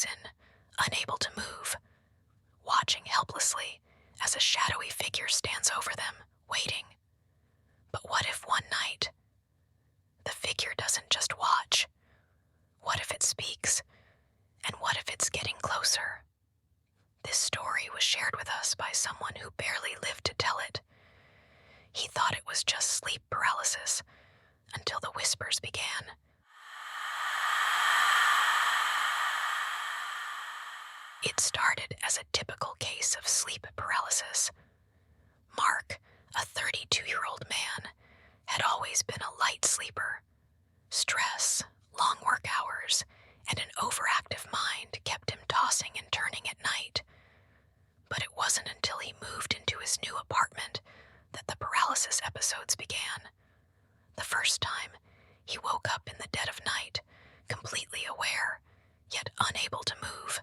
frozen, unable to move, watching helplessly as a shadowy figure stands over them, waiting. But what if one night, the figure doesn't just watch? What if it speaks? And what if it's getting closer? This story was shared with us by someone who barely lived to tell it. He thought it was just sleep paralysis until the whispers began. It started as a typical case of sleep paralysis. Mark, a 32-year-old man, had always been a light sleeper. Stress, long work hours, and an overactive mind kept him tossing and turning at night. But it wasn't until he moved into his new apartment that the paralysis episodes began. The first time, he woke up in the dead of night, completely aware, yet unable to move.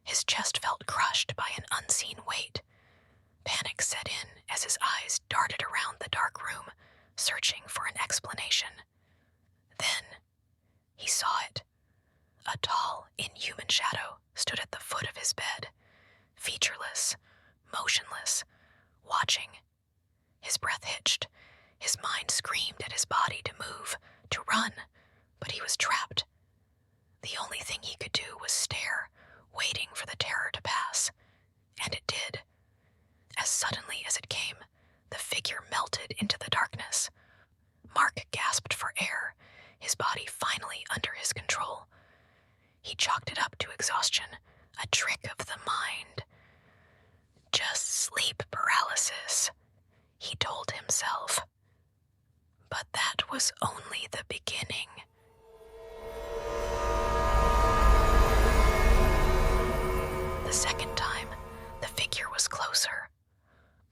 His chest felt crushed by an unseen weight. Panic set in as his eyes darted around the dark room, searching for an explanation. Then, he saw it. A tall, inhuman shadow stood at the foot of his bed, featureless, motionless, watching. His breath hitched. His mind screamed at his body to move, to run, but he was trapped. The only thing he could do was stare, waiting for the terror to pass. And it did. As suddenly as it came, the figure melted into the darkness. Mark gasped for air, his body finally under his control. He chalked it up to exhaustion, a trick of the mind. Just sleep paralysis, he told himself. But that was only the beginning. The second time, the figure was closer.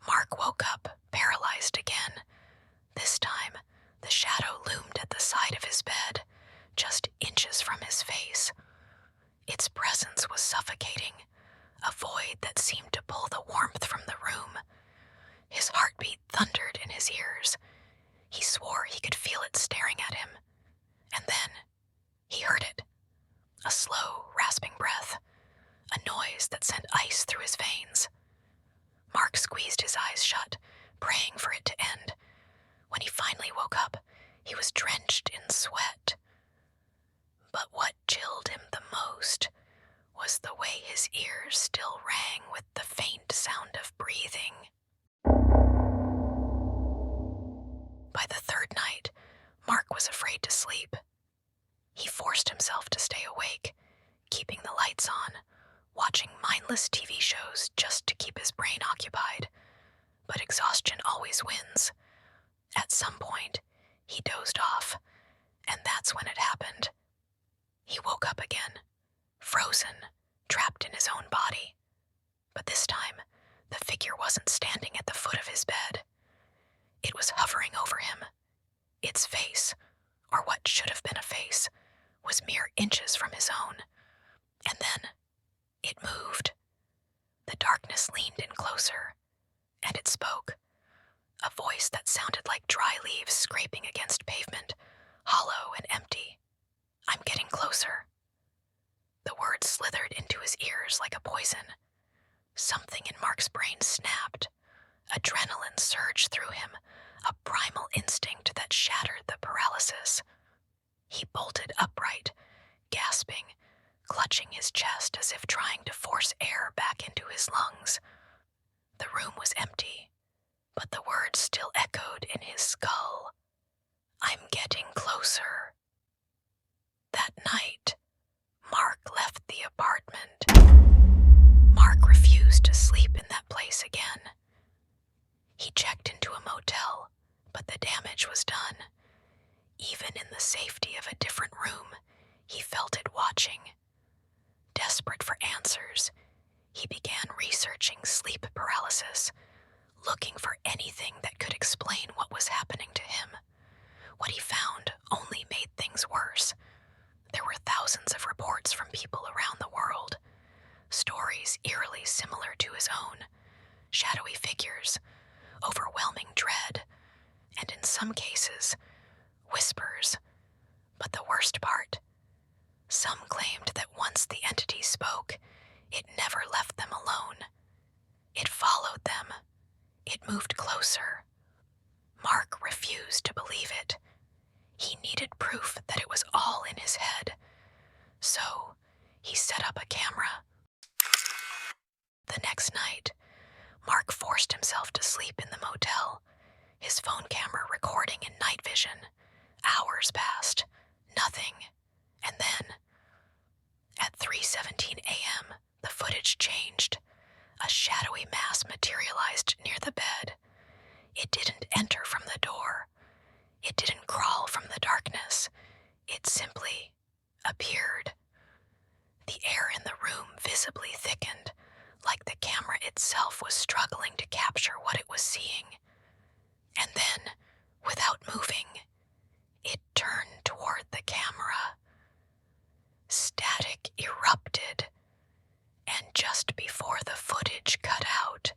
Mark woke up, paralyzed again. This time, the shadow loomed at the side of his bed, just inches from his face. Its presence was suffocating, a void that seemed to pull the warmth from the room. His heartbeat thundered in his ears. He swore he could feel it staring at him. And then, he heard it. A slow, rasping breath. A noise that sent ice through his veins. Mark squeezed his eyes shut, praying for it to end. When he finally woke up, he was drenched in sweat. But what chilled him the most was the way his ears still rang with the faint sound of breathing. By the third night, Mark was afraid to sleep. He forced himself to stay awake, keeping the lights on, watching mindless TV shows just to keep his brain occupied. But exhaustion always wins. At some point, he dozed off, and that's when it happened. He woke up again, frozen, trapped in his own body. But this time, the figure wasn't standing at the foot of his bed. It was hovering over him. Its face, or what should have been a face, was mere inches from his own. And then, it moved. The darkness leaned in closer, and it spoke. A voice that sounded like dry leaves scraping against pavement, hollow and empty. "I'm getting closer." The words slithered into his ears like a poison. Something in Mark's brain snapped. Adrenaline surged through him, a primal instinct that shattered the paralysis. He bolted upright, gasping, clutching his chest as if trying to force air back into his lungs. The room was empty, but the words still echoed in his skull. "I'm getting closer." That night, Mark left the apartment. Mark refused to sleep in that place again. He checked into a motel, but the damage was done. Even in the safety of a different room, he felt it watching. Desperate for answers, he began researching sleep paralysis, looking for anything that could explain what was happening to him. What he found only made things worse. There were thousands of reports from people around the world, stories eerily similar to his own, shadowy figures, overwhelming dread, and in some cases, whispers. But the worst part, Some claimed that once the entity spoke, it never left them alone. It followed them. It moved closer. Mark refused to believe it. He needed proof that it was all in his head. So, he set up a camera. The next night, Mark forced himself to sleep in the motel, his phone camera recording in night vision. Hours passed. Nothing. And then, at 3:17 a.m., the footage changed. A shadowy mass materialized near the bed. It didn't enter from the door. It didn't crawl from the darkness. It simply appeared. The air in the room visibly thickened, like the camera itself was struggling to capture what it was seeing. And then, without moving, it turned toward the camera. Static erupted, and just before the footage cut out,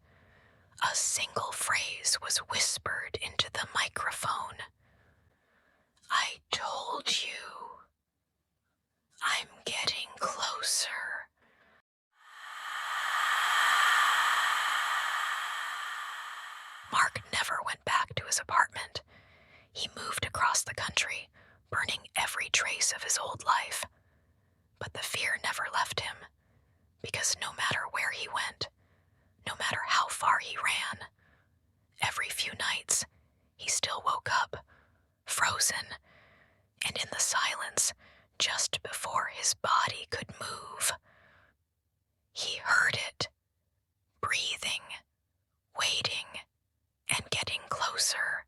a single phrase was whispered into the microphone. "I told you. I'm getting closer." Mark never went back to his apartment. He moved across the country, burning every trace of his old life. But the fear never left him, because no matter where he went, no matter how far he ran, every few nights he still woke up, frozen, and in the silence just before his body could move. He heard it, breathing, waiting, and getting closer.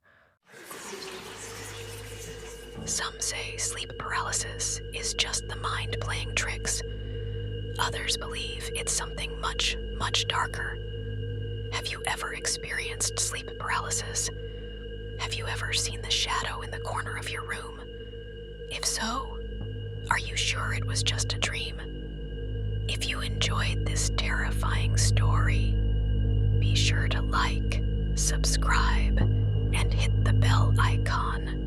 Some say sleep paralysis is just the mind playing tricks. Others believe it's something much, much darker. Have you ever experienced sleep paralysis? Have you ever seen the shadow in the corner of your room? If so, are you sure it was just a dream? If you enjoyed this terrifying story, be sure to like, subscribe, and hit the bell icon,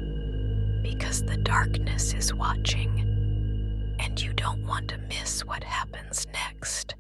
because the darkness is watching, and you don't want to miss what happens next.